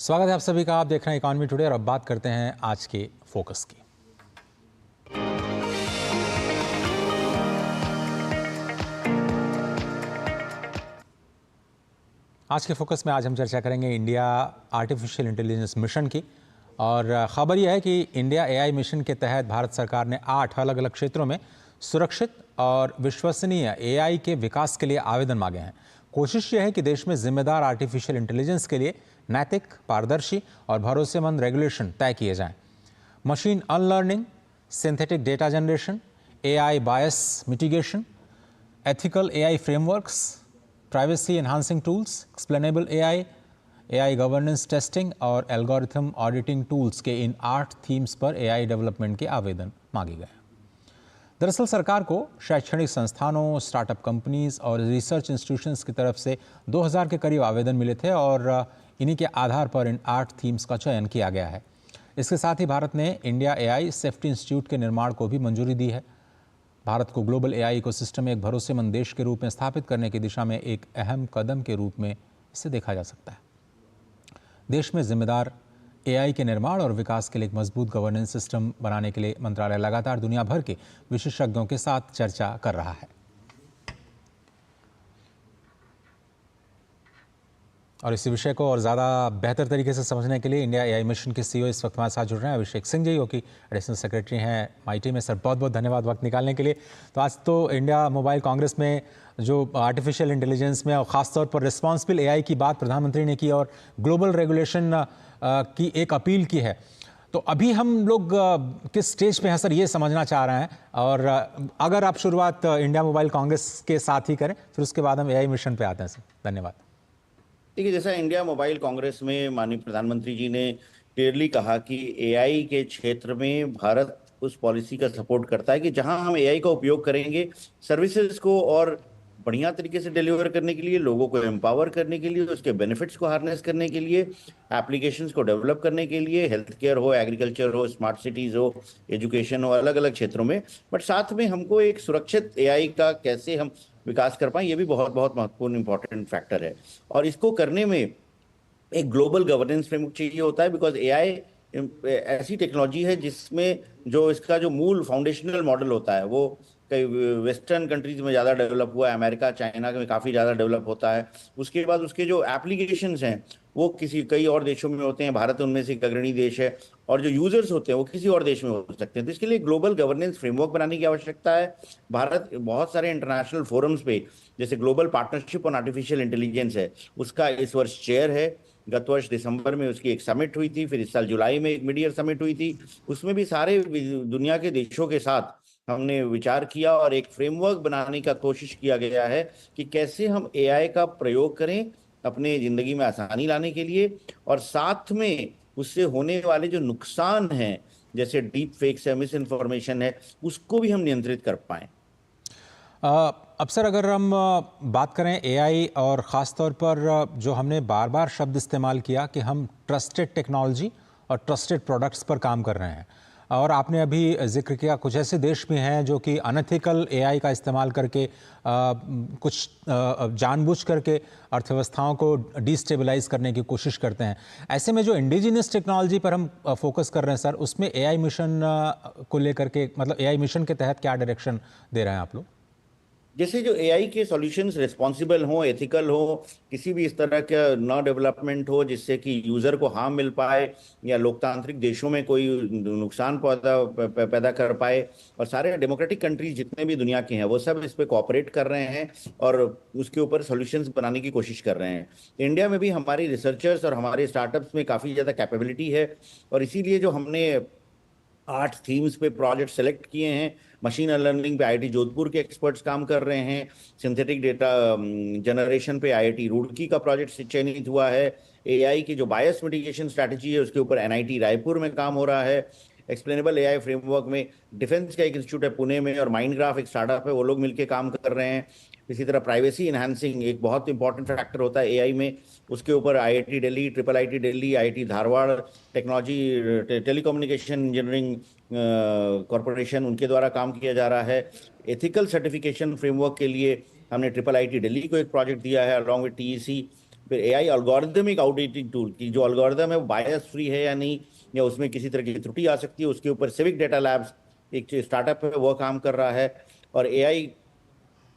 स्वागत है आप सभी का। आप देख रहे हैं इकॉनमी टुडे और अब बात करते हैं आज के फोकस की। आज के फोकस में आज हम चर्चा करेंगे इंडिया आर्टिफिशियल इंटेलिजेंस मिशन की। और खबर यह है कि इंडिया एआई मिशन के तहत भारत सरकार ने 8 अलग अलग क्षेत्रों में सुरक्षित और विश्वसनीय एआई के विकास के लिए आवेदन मांगे हैं। कोशिश यह है कि देश में जिम्मेदार आर्टिफिशियल इंटेलिजेंस के लिए नैतिक, पारदर्शी और भरोसेमंद रेगुलेशन तय किए जाएं। Machine unlearning, synthetic data generation, AI bias mitigation, ethical AI frameworks, privacy enhancing tools, explainable AI, AI governance testing और एल्गोरिथम ऑडिटिंग टूल्स के इन 8 थीम्स पर एआई डेवलपमेंट के आवेदन मांगे गए। दरअसल सरकार को शैक्षणिक संस्थानों, स्टार्टअप कंपनीज और रिसर्च इंस्टीट्यूशंस की तरफ से 2000 के करीब आवेदन मिले थे और इन्हीं के आधार पर इन 8 थीम्स का चयन किया गया है। इसके साथ ही भारत ने इंडिया एआई सेफ्टी इंस्टीट्यूट के निर्माण को भी मंजूरी दी है। भारत को ग्लोबल एआई इकोसिस्टम में एक भरोसेमंद देश के रूप में स्थापित करने की दिशा में एक अहम कदम के रूप में इसे देखा जा सकता है। देश में जिम्मेदार एआई के निर्माण और विकास के लिए एक मजबूत गवर्नेंस सिस्टम बनाने के लिए मंत्रालय लगातार दुनिया भर के विशेषज्ञों के साथ चर्चा कर रहा है। और इसी विषय को और ज़्यादा बेहतर तरीके से समझने के लिए इंडिया एआई मिशन के सीईओ इस वक्त हमारे साथ जुड़ रहे हैं। अभिषेक सिंह जी, जो कि एडिशनल सेक्रेटरी हैं माईटी में। सर, बहुत बहुत धन्यवाद वक्त निकालने के लिए। तो आज तो इंडिया मोबाइल कांग्रेस में जो आर्टिफिशियल इंटेलिजेंस में और ख़ासतौर पर रिस्पॉन्सिबल एआई की बात प्रधानमंत्री ने की और ग्लोबल रेगुलेशन की एक अपील की है। तो अभी हम लोग किस स्टेज पे हैं सर, ये समझना चाह रहे हैं। और अगर आप शुरुआत इंडिया मोबाइल कांग्रेस के साथ ही करें, फिर उसके बाद हम एआई मिशन पे आते हैं सर। धन्यवाद। देखिए, जैसा इंडिया मोबाइल कांग्रेस में माननीय प्रधानमंत्री जी ने क्लियरली कहा कि एआई के क्षेत्र में भारत उस पॉलिसी का सपोर्ट करता है कि जहां हम एआई का उपयोग करेंगे सर्विसेज को और बढ़िया तरीके से डिलीवर करने के लिए, लोगों को एम्पावर करने के लिए, उसके बेनिफिट्स को हार्नेस करने के लिए, एप्लीकेशंस को डेवलप करने के लिए, हेल्थ केयर हो, एग्रीकल्चर हो, स्मार्ट सिटीज हो, एजुकेशन हो, अलग अलग क्षेत्रों में। बट साथ में हमको एक सुरक्षित एआई का कैसे हम विकास कर पाए, ये भी बहुत बहुत महत्वपूर्ण इंपॉर्टेंट फैक्टर है। और इसको करने में एक ग्लोबल गवर्नेंस फ्रेमवर्क चाहिए होता है, बिकॉज एआई ऐसी टेक्नोलॉजी है जिसमें जो इसका जो मूल फाउंडेशनल मॉडल होता है वो कई वेस्टर्न कंट्रीज में ज़्यादा डेवलप हुआ है, अमेरिका, चाइना में काफ़ी ज़्यादा डेवलप होता है। उसके बाद उसके जो एप्लीकेशंस हैं वो कई और देशों में होते हैं, भारत उनमें से एक अग्रणी देश है, और जो यूजर्स होते हैं वो किसी और देश में हो सकते हैं। तो इसके लिए ग्लोबल गवर्नेंस फ्रेमवर्क बनाने की आवश्यकता है। भारत बहुत सारे इंटरनेशनल फोरम्स पे, जैसे global partnership on artificial intelligence है, उसका इस वर्ष चेयर है। गत वर्ष दिसंबर में उसकी एक समिट हुई थी, फिर इस साल जुलाई में एक मिड ईयर समिट हुई थी। उसमें भी सारे दुनिया के देशों के साथ हमने विचार किया और एक फ्रेमवर्क बनाने का कोशिश किया गया है कि कैसे हम एआई का प्रयोग करें अपने जिंदगी में आसानी लाने के लिए, और साथ में उससे होने वाले जो नुकसान हैं, जैसे डीप फेक्स है, मिस इन्फॉर्मेशन है, उसको भी हम नियंत्रित कर पाएं। अब सर, अगर हम बात करें एआई और ख़ास तौर पर जो हमने बार बार शब्द इस्तेमाल किया कि हम ट्रस्टेड टेक्नोलॉजी और ट्रस्टेड प्रोडक्ट्स पर काम कर रहे हैं, और आपने अभी जिक्र किया कुछ ऐसे देश भी हैं जो कि अनएथिकल एआई का इस्तेमाल करके कुछ जानबूझ करके अर्थव्यवस्थाओं को डिस्टेबलाइज करने की कोशिश करते हैं। ऐसे में जो इंडिजिनस टेक्नोलॉजी पर हम फोकस कर रहे हैं सर, उसमें एआई मिशन को लेकर के, मतलब एआई मिशन के तहत क्या डायरेक्शन दे रहे हैं आप लोग? जैसे जो एआई के सॉल्यूशंस रिस्पॉन्सिबल हो, एथिकल हो, किसी भी इस तरह का न डेवलपमेंट हो जिससे कि यूजर को हार्म मिल पाए या लोकतांत्रिक देशों में कोई नुकसान पैदा कर पाए, और सारे डेमोक्रेटिक कंट्रीज जितने भी दुनिया के हैं वो सब इस पे कोऑपरेट कर रहे हैं और उसके ऊपर सॉल्यूशंस बनाने की कोशिश कर रहे हैं। इंडिया में भी हमारी रिसर्चर्स और हमारे स्टार्टअप्स में काफ़ी ज़्यादा कैपेबिलिटी है, और इसीलिए जो हमने 8 थीम्स पे प्रोजेक्ट सेलेक्ट किए हैं। मशीन लर्निंग पे आईआईटी जोधपुर के एक्सपर्ट्स काम कर रहे हैं। सिंथेटिक डेटा जनरेशन पे आईआईटी रुड़की का प्रोजेक्ट चयनित हुआ है। एआई की जो बायस मिटिगेशन स्ट्रैटेजी है उसके ऊपर एनआईटी रायपुर में काम हो रहा है। एक्सप्लेनेबल एआई फ्रेमवर्क में डिफेंस का एक इंस्टीट्यूट है पुणे में, और माइंडग्राफ एक स्टार्टअप है, वो लोग मिलकर काम कर रहे हैं। इसी तरह प्राइवेसी इनहांसिंग एक बहुत इंपॉर्टेंट फैक्टर होता है एआई में, उसके ऊपर IIT Delhi, triple IT Delhi, IIT Dharwad, technology telecommunication engineering corporation, उनके द्वारा काम किया जा रहा है। एथिकल सर्टिफिकेशन फ्रेमवर्क के लिए हमने ट्रिपल आईटी दिल्ली को एक प्रोजेक्ट दिया है अलॉन्ग विद टीईसी। फिर एआई अल्गोरिदमिक आउटडेटेड टूल की जो अल्गोरिदम है वो बायस फ्री है या नहीं, या उसमें किसी तरह की त्रुटि आ सकती है, उसके ऊपर सिविक डेटा लैब्स एक स्टार्टअप है वो काम कर रहा है। और एआई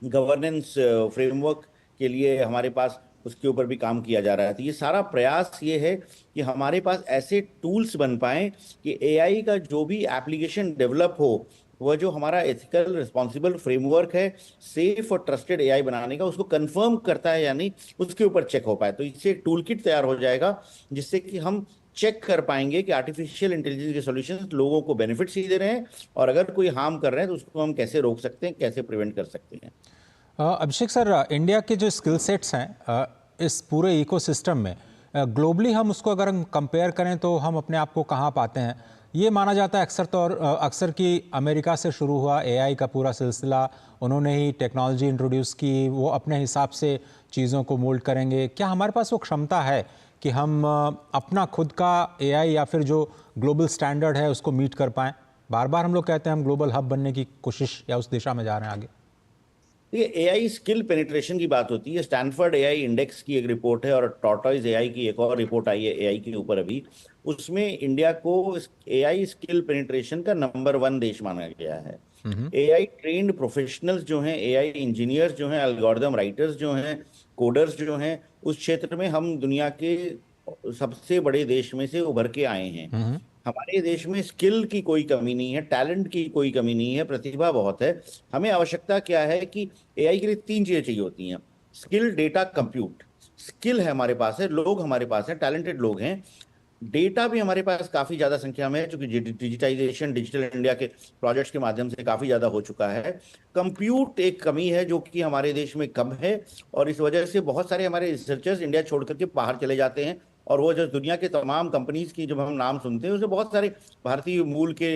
गवर्नेंस फ्रेमवर्क के लिए हमारे पास उसके ऊपर भी काम किया जा रहा है। तो ये सारा प्रयास ये है कि हमारे पास ऐसे टूल्स बन पाए कि एआई का जो भी एप्लीकेशन डेवलप हो, वह जो हमारा एथिकल रिस्पॉन्सिबल फ्रेमवर्क है सेफ और ट्रस्टेड एआई बनाने का, उसको कंफर्म करता है या नहीं, उसके ऊपर चेक हो पाए। तो इससे एक टूल किट तैयार हो जाएगा जिससे कि हम चेक कर पाएंगे कि आर्टिफिशियल इंटेलिजेंस के सॉल्यूशंस लोगों को बेनिफिट्स ही दे रहे हैं, और अगर कोई हार्म कर रहे हैं तो उसको हम कैसे रोक सकते हैं, कैसे प्रिवेंट कर सकते हैं। अभिषेक सर, इंडिया के जो स्किल सेट्स हैं इस पूरे इकोसिस्टम में, ग्लोबली हम उसको अगर हम कंपेयर करें तो हम अपने आप को कहाँ पाते हैं? ये माना जाता है अक्सर कि अमेरिका से शुरू हुआ एआई का पूरा सिलसिला, उन्होंने ही टेक्नोलॉजी इंट्रोड्यूस की, वो अपने हिसाब से चीज़ों को मोल्ड करेंगे। क्या हमारे पास वो क्षमता है कि हम अपना खुद का एआई या फिर जो ग्लोबल स्टैंडर्ड है उसको मीट कर पाएँ? बार बार हम लोग कहते हैं हम ग्लोबल हब बनने की कोशिश या उस दिशा में जा रहे हैं आगे। ये एआई स्किल पेनिट्रेशन की बात होती है। स्टैनफोर्ड एआई इंडेक्स की एक रिपोर्ट है, और टॉर्टोइज एआई की एक और रिपोर्ट आई है एआई के ऊपर अभी। उसमें इंडिया को एआई स्किल पेनिट्रेशन का नंबर 1 देश माना गया है। एआई ट्रेन्ड प्रोफेशनल्स जो हैं, एआई इंजीनियर्स जो हैं, एल्गोरिदम राइटर्स जो हैं, कोडर्स जो हैं, उस क्षेत्र में हम दुनिया के सबसे बड़े देश में से उभर के आए हैं। हमारे देश में स्किल की कोई कमी नहीं है, टैलेंट की कोई कमी नहीं है, प्रतिभा बहुत है। हमें आवश्यकता क्या है कि एआई के लिए 3 चीजें चाहिए होती हैं: स्किल, डेटा, कंप्यूट। स्किल है हमारे पास है, लोग हमारे पास है, टैलेंटेड लोग हैं। डेटा भी हमारे पास काफी ज्यादा संख्या में है, क्योंकि डिजिटाइजेशन, डिजिटल इंडिया के प्रोजेक्ट्स के माध्यम से काफी ज्यादा हो चुका है। कंप्यूट एक कमी है जो कि हमारे देश में कम है, और इस वजह से बहुत सारे हमारे रिसर्चर्स इंडिया छोड़ करके बाहर चले जाते हैं। और वो जो दुनिया के तमाम कंपनीज की जब हम नाम सुनते हैं, उसमें बहुत सारे भारतीय मूल के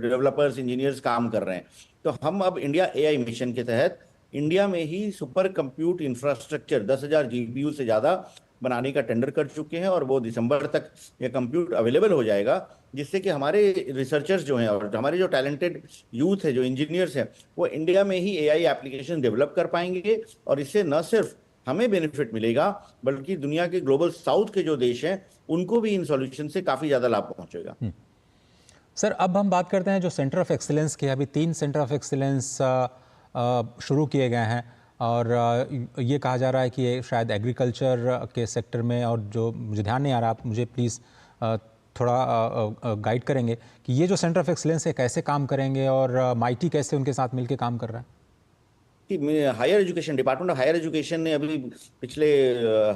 डेवलपर्स, इंजीनियर्स काम कर रहे हैं। तो हम अब इंडिया एआई मिशन के तहत इंडिया में ही सुपर कंप्यूट इंफ्रास्ट्रक्चर 10,000 जीपीयू से ज्यादा बनाने का टेंडर कर चुके हैं, और वो दिसंबर तक ये कंप्यूट अवेलेबल हो जाएगा, जिससे कि हमारे रिसर्चर्स जो हैं और हमारे जो टैलेंटेड यूथ है, जो इंजीनियर्स हैं, वो इंडिया में ही एआई एप्लीकेशन डेवलप कर पाएंगे। और इससे न सिर्फ हमें बेनिफिट मिलेगा, बल्कि दुनिया के ग्लोबल साउथ के जो देश हैं उनको भी इन सॉल्यूशन से काफी ज्यादा लाभ पहुंचेगा। सर, अब हम बात करते हैं जो सेंटर ऑफ एक्सीलेंस के, अभी 3 सेंटर ऑफ एक्सीलेंस शुरू किए गए हैं, और ये कहा जा रहा है कि ये शायद एग्रीकल्चर के सेक्टर में, और जो मुझे ध्यान नहीं आ रहा, आप मुझे प्लीज़ थोड़ा गाइड करेंगे कि ये जो सेंटर ऑफ एक्सीलेंस है कैसे काम करेंगे, और माइटी कैसे उनके साथ मिलकर काम कर रहा है? कि higher education, department of higher education ने अभी पिछले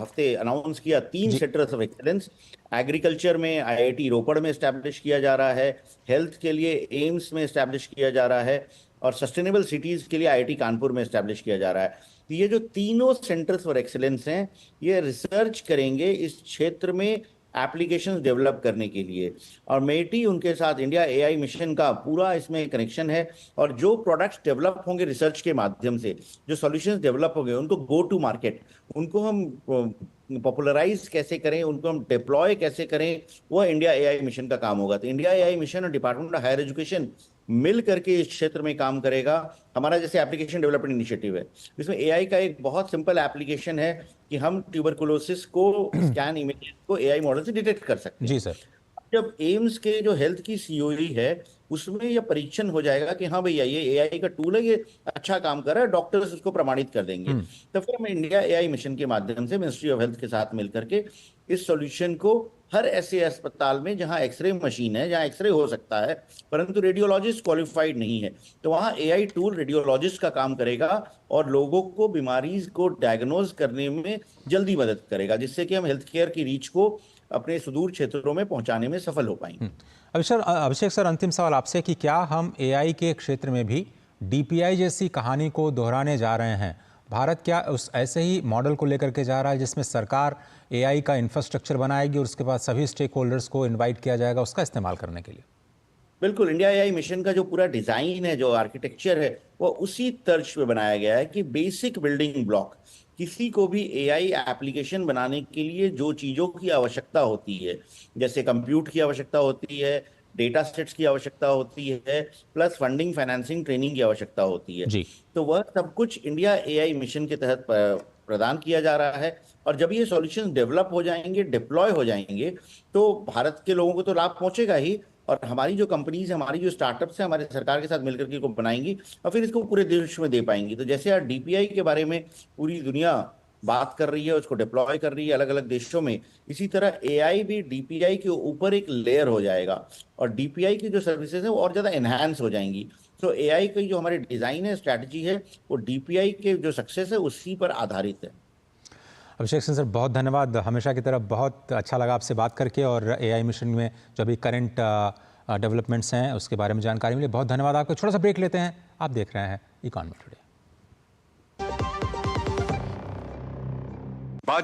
हफ्ते अनाउंस किया 3 सेंटर्स ऑफ एक्सीलेंस। एग्रीकल्चर में आईआईटी रोपड़ में एस्टैब्लिश किया जा रहा है, हेल्थ के लिए एम्स में एस्टैब्लिश किया जा रहा है, और सस्टेनेबल सिटीज के लिए आईआईटी कानपुर में एस्टैब्लिश किया जा रहा है। तो ये जो तीनों सेंटर्स फॉर एक्सीलेंस हैं, ये रिसर्च करेंगे इस क्षेत्र में एप्लीकेशंस डेवलप करने के लिए। और मेटी उनके साथ, इंडिया एआई मिशन का पूरा इसमें कनेक्शन है। और जो प्रोडक्ट्स डेवलप होंगे रिसर्च के माध्यम से, जो सॉल्यूशंस डेवलप होंगे, उनको गो टू मार्केट, उनको हम पॉपुलराइज कैसे करें, उनको हम डिप्लॉय कैसे करें, वो इंडिया एआई मिशन का काम होगा। तो इंडिया एआई मिशन और डिपार्टमेंट ऑफ हायर एजुकेशन मिल करके इस क्षेत्र में काम करेगा। हमारा जैसे एप्लीकेशन डेवलपमेंट इनिशिएटिव है, इसमें एआई का एक बहुत सिंपल एप्लीकेशन है कि हम ट्यूबरकुलोसिस को स्कैन इमेज को एआई मॉडल से डिटेक्ट कर सकते हैं। जी सर। जब एम्स के जो हेल्थ की सीओई है, उसमें यह परीक्षण हो जाएगा कि हाँ भैया ये एआई का टूल है, ये अच्छा काम कर रहा है, डॉक्टर्स उसको प्रमाणित कर देंगे। तो फिर हम इंडिया एआई मिशन के माध्यम से मिनिस्ट्री ऑफ हेल्थ के साथ मिलकर के इस सॉल्यूशन को हर ऐसे अस्पताल में जहां एक्सरे मशीन है, जहां एक्सरे हो सकता है परंतु रेडियोलॉजिस्ट क्वालिफाइड नहीं है, तो वहां एआई टूल रेडियोलॉजिस्ट का काम करेगा और लोगों को बीमारी को डायग्नोज करने में जल्दी मदद करेगा, जिससे कि हम हेल्थ केयर की रीच को अपने सुदूर क्षेत्रों में पहुंचाने में सफल हो पाएंगे। अभिषेक सर, अंतिम सवाल आपसे कि क्या हम एआई के क्षेत्र में भी डीपीआई जैसी कहानी को दोहराने जा रहे हैं? भारत क्या उस ऐसे ही मॉडल को लेकर के जा रहा है जिसमें सरकार एआई का इंफ्रास्ट्रक्चर बनाएगी और उसके बाद सभी स्टेक होल्डर्स को इनवाइट किया जाएगा उसका इस्तेमाल करने के लिए? बिल्कुल, इंडिया एआई मिशन का जो पूरा डिजाइन है, जो आर्किटेक्चर है, वो उसी तर्ज पे बनाया गया है कि बेसिक बिल्डिंग ब्लॉक, किसी को भी एआई एप्लीकेशन बनाने के लिए जो चीजों की आवश्यकता होती है, जैसे कंप्यूट की आवश्यकता होती है, डेटा सेट्स की आवश्यकता होती है, प्लस फंडिंग, फाइनेंसिंग, ट्रेनिंग की आवश्यकता होती है, जी। तो वह सब कुछ इंडिया एआई मिशन के तहत प्रदान किया जा रहा है। और जब ये सॉल्यूशन डेवलप हो जाएंगे, डिप्लॉय हो जाएंगे, तो भारत के लोगों को तो लाभ पहुंचेगा ही, और हमारी जो कंपनीज है, हमारी जो स्टार्टअप्स है, हमारे सरकार के साथ मिलकर के इसको बनाएंगी और फिर इसको पूरे देश में दे पाएंगी। तो जैसे यार डीपीआई के बारे में पूरी दुनिया बात कर रही है, उसको डिप्लॉय कर रही है अलग अलग देशों में, इसी तरह एआई भी डीपीआई के ऊपर एक लेयर हो जाएगा और डीपीआई की जो सर्विसेज है वो और ज्यादा एनहांस हो जाएंगी। तो एआई की जो हमारी डिजाइन है, स्ट्रैटेजी है, वो डीपीआई के जो सक्सेस है उसी पर आधारित है। अभिषेक सिंह सर, बहुत धन्यवाद। हमेशा की तरह बहुत अच्छा लगा आपसे बात करके, और एआई मिशन में जो अभी करंट डेवलपमेंट्स हैं उसके बारे में जानकारी मिली। बहुत धन्यवाद आपका। छोटा सा ब्रेक लेते हैं। आप देख रहे हैं इकोनॉमी टुडे।